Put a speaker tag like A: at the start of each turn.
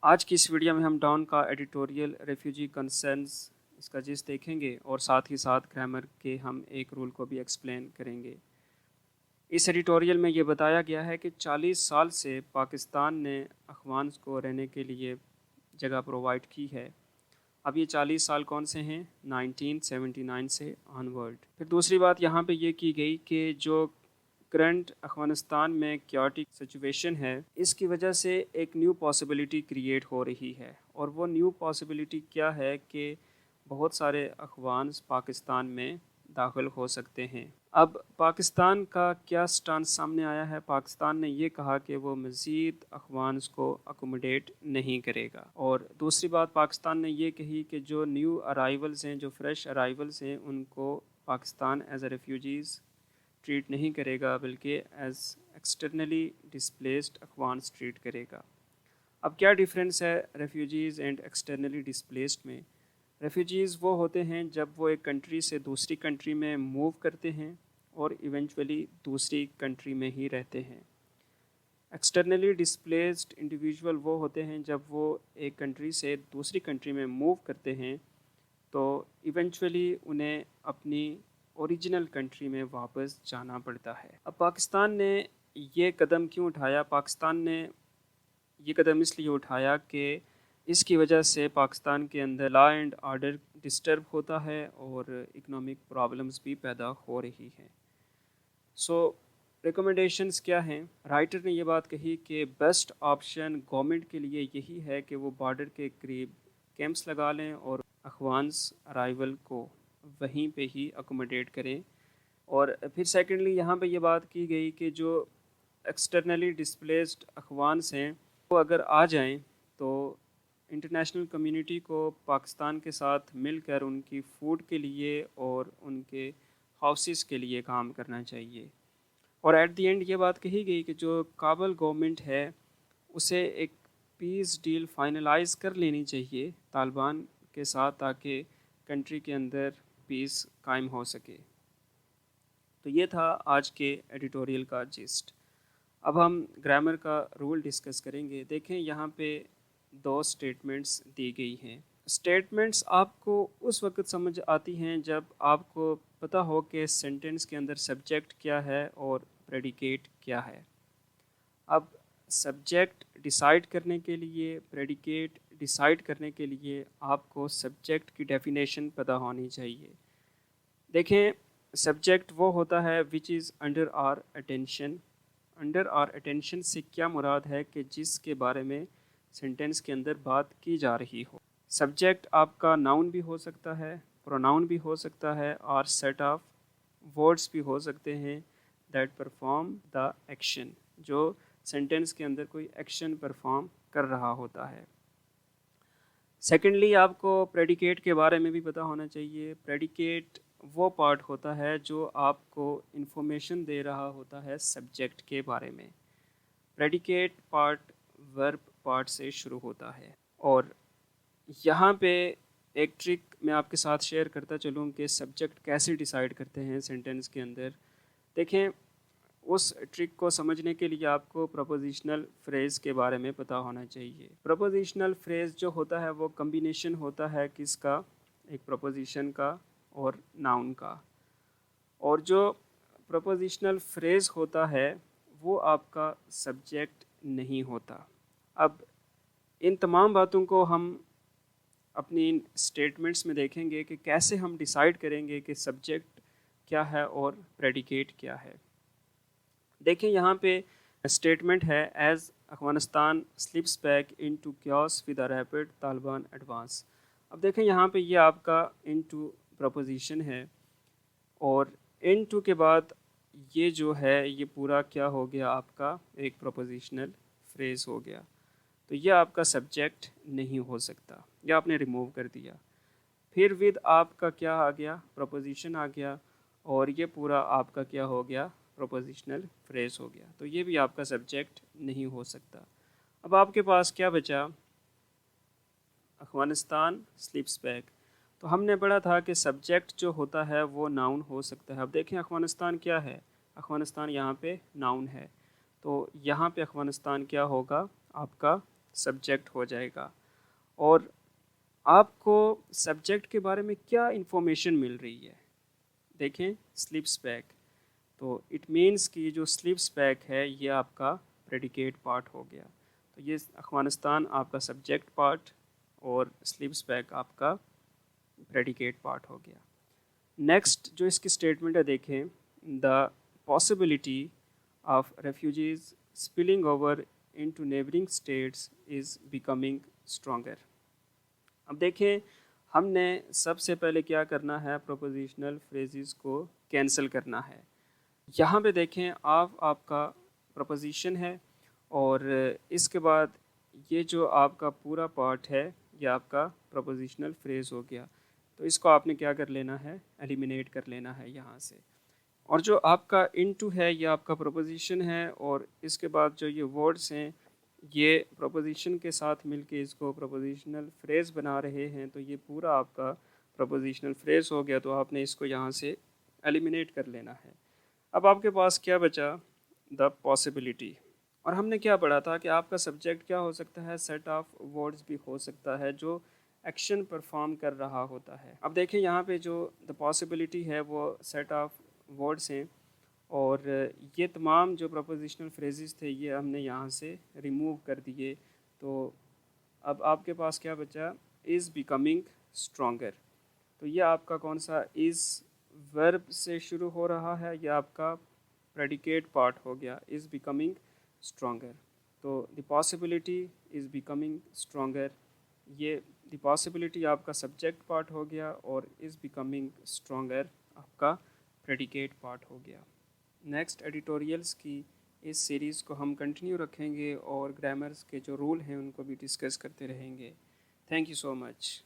A: आज की इस वीडियो में हम डॉन का एडिटोरियल रेफ्यूजी कंसर्न्स इसका जिस्ट देखेंगे और साथ ही साथ ग्रामर के हम एक रूल को भी एक्सप्लेन करेंगे। इस एडिटोरियल में ये बताया गया है कि 40 साल से पाकिस्तान ने अफगान्स को रहने के लिए जगह प्रोवाइड की है। अब ये 40 साल कौन से हैं? 1979 से ऑनवर्ड। फिर दूसरी बात यहाँ पे ये की गई कि जो करंट अफ़गानिस्तान में क्याटिक सिचुएशन है, इसकी वजह से एक न्यू पॉसिबिलिटी क्रिएट हो रही है। और वो न्यू पॉसिबिलिटी क्या है कि बहुत सारे अफ़गान्स पाकिस्तान में दाखिल हो सकते हैं। अब पाकिस्तान का क्या स्टांस सामने आया है? पाकिस्तान ने ये कहा कि वो मज़ीद अफ़गान्स को अकोमोडेट नहीं करेगा। और दूसरी बात पाकिस्तान ने ये कही कि जो न्यू अराइवल्स हैं, जो फ्रेश अराइवल्स हैं, उनको Pakistan as a refugees treat नहीं करेगा, बल्कि as externally displaced Afghans treat करेगा। अब क्या डिफरेंस है रेफ्यूजीज़ एंड एक्सटर्नली डिस्प्लेस्ड में? रेफ्यूजीज़ वो होते हैं जब वो एक कंट्री से दूसरी कंट्री में मूव करते हैं और इवेंचुअली दूसरी कंट्री में ही रहते हैं। एक्सटर्नली डिस्प्लेस्ड इंडिविजुअल वो होते हैं जब वो एक कंट्री से दूसरी कंट्री में मूव करते हैं तो इवेंचुअली उन्हें अपनी ओरिजिनल कंट्री में वापस जाना पड़ता है। अब पाकिस्तान ने ये कदम क्यों उठाया? पाकिस्तान ने ये कदम इसलिए उठाया कि इसकी वजह से पाकिस्तान के अंदर लॉ एंड ऑर्डर डिस्टर्ब होता है और इकोनॉमिक प्रॉब्लम्स भी पैदा हो रही हैं। सो रिकमेंडेशंस क्या हैं? राइटर ने ये बात कही कि बेस्ट ऑप्शन गवर्नमेंट के लिए यही है कि वो बॉर्डर के करीब कैंप्स लगा लें और अफ़गान्स अराइवल को वहीं पे ही अकोमोडेट करें। और फिर सेकेंडली यहाँ पे ये बात की गई कि जो एक्सटर्नली डिस्प्लेस्ड अफ़गान्स हैं वो अगर आ जाएं तो इंटरनेशनल कम्युनिटी को पाकिस्तान के साथ मिलकर उनकी फ़ूड के लिए और उनके हाउसेस के लिए काम करना चाहिए। और एट द एंड ये बात कही गई कि जो काबुल गवर्नमेंट है उसे एक पीस डील फाइनलाइज कर लेनी चाहिए तालिबान के साथ, ताकि कंट्री के अंदर पीस कायम हो सके। तो ये था आज के एडिटोरियल का जिस्ट। अब हम ग्रामर का रूल डिस्कस करेंगे। देखें यहाँ पे दो स्टेटमेंट्स दी गई हैं। स्टेटमेंट्स आपको उस वक्त समझ आती हैं जब आपको पता हो कि सेंटेंस के अंदर सब्जेक्ट क्या है और प्रेडिकेट क्या है। अब सब्जेक्ट डिसाइड करने के लिए, प्रेडिकेट डिसाइड करने के लिए आपको सब्जेक्ट की डेफिनेशन पता होनी चाहिए। देखें, सब्जेक्ट वो होता है which is under our attention. Under our attention से क्या मुराद है कि जिसके बारे में सेंटेंस के अंदर बात की जा रही हो। सब्जेक्ट आपका नाउन भी हो सकता है, प्रोनाउन भी हो सकता है और सेट ऑफ वर्ड्स भी हो सकते हैं दैट परफॉर्म द एक्शन, जो सेंटेंस के अंदर कोई एक्शन परफॉर्म कर रहा होता है। सेकेंडली आपको प्रेडिकेट के बारे में भी पता होना चाहिए। प्रेडिकेट वो पार्ट होता है जो आपको इंफॉर्मेशन दे रहा होता है सब्जेक्ट के बारे में। प्रेडिकेट पार्ट वर्ब पार्ट से शुरू होता है। और यहाँ पे एक ट्रिक मैं आपके साथ शेयर करता चलूँ कि सब्जेक्ट कैसे डिसाइड करते हैं सेंटेंस के अंदर। देखें, उस ट्रिक को समझने के लिए आपको प्रपोजिशनल फ्रेज़ के बारे में पता होना चाहिए। प्रपोजिशनल फ्रेज़ जो होता है वो कम्बिनेशन होता है किसका? एक प्रपोजिशन का और नाउन का। और जो प्रपोजिशनल फ्रेज़ होता है वो आपका सब्जेक्ट नहीं होता। अब इन तमाम बातों को हम अपनी स्टेटमेंट्स में देखेंगे कि कैसे हम डिसाइड करेंगे कि सब्जेक्ट क्या है और प्रेडिकेट क्या है। देखें, यहाँ पे स्टेटमेंट है as Afghanistan slips back into chaos with a rapid Taliban advance. अब देखें, यहाँ पे ये आपका इनटू प्रपोजिशन है और इनटू के बाद ये जो है ये पूरा क्या हो गया? आपका एक प्रपोजिशनल फ्रेज़ हो गया। तो ये आपका सब्जेक्ट नहीं हो सकता, ये आपने रिमूव कर दिया। फिर विद आपका क्या आ गया? प्रपोजिशन आ गया और ये पूरा आपका क्या हो गया? प्रपोजिशनल फ्रेज़ हो गया। तो ये भी आपका सब्जेक्ट नहीं हो सकता। अब आपके पास क्या बचा? Afghanistan slips back. तो हमने पढ़ा था कि सब्जेक्ट जो होता है वो नाउन हो सकता है। अब देखें, अफगानिस्तान क्या है? अफगानिस्तान यहाँ पे नाउन है, तो यहाँ पे अफगानिस्तान क्या होगा? आपका सब्जेक्ट हो जाएगा। और आपको सब्जेक्ट के बारे में क्या इंफॉर्मेशन मिल रही है, देखें स्लिप्स बैक, तो इट मीन्स कि जो स्लिप्स बैक है ये आपका प्रेडिकेट पार्ट हो गया। तो ये अफ़गानिस्तान आपका सब्जेक्ट पार्ट और स्लिप्स बैक आपका प्रेडिकेट पार्ट हो गया। नेक्स्ट जो इसकी स्टेटमेंट है देखें, the possibility of refugees spilling over into neighbouring states is becoming stronger. अब देखें हमने सबसे पहले क्या करना है, प्रोपोजिशनल फ्रेजेस को कैंसिल करना है। यहाँ पे देखें आपका प्रपोजिशन है और इसके बाद ये जो आपका पूरा पार्ट है ये आपका प्रपोजिशनल फ्रेज़ हो गया। तो इसको आपने क्या कर लेना है, एलिमिनेट कर लेना है यहाँ से। और जो आपका इनटू है ये आपका प्रपोजिशन है और इसके बाद जो ये वर्ड्स हैं ये प्रपोजिशन के साथ मिलके इसको प्रपोजिशनल फ्रेज़ बना रहे हैं, तो ये पूरा आपका प्रपोजिशनल फ्रेज़ हो गया। तो आपने इसको यहाँ से एलिमिनेट कर लेना है। अब आपके पास क्या बचा, द पॉसिबिलिटी। और हमने क्या पढ़ा था कि आपका सब्जेक्ट क्या हो सकता है, सेट ऑफ वर्ड्स भी हो सकता है जो एक्शन परफॉर्म कर रहा होता है। अब देखें यहाँ पे जो द पॉसिबिलिटी है वो सेट ऑफ वर्ड्स हैं और ये तमाम जो प्रपोजिशनल फ्रेजेस थे ये हमने यहाँ से रिमूव कर दिए। तो अब आपके पास क्या बचा, इज़ बिकमिंग स्ट्रॉन्गर। तो ये आपका कौन सा, इज़ वर्ब से शुरू हो रहा है, यह आपका प्रेडिकेट पार्ट हो गया, इज़ बिकमिंग स्ट्रॉन्गर। तो the possibility is becoming stronger, ये द पॉसिबिलिटी आपका सब्जेक्ट पार्ट हो गया और इज़ बिकमिंग स्ट्रॉन्गर आपका प्रेडिकेट पार्ट हो गया। नेक्स्ट एडिटोरियल्स की इस सीरीज़ को हम कंटिन्यू रखेंगे और ग्रामर्स के जो रूल हैं उनको भी डिस्कस करते रहेंगे। Thank you so much.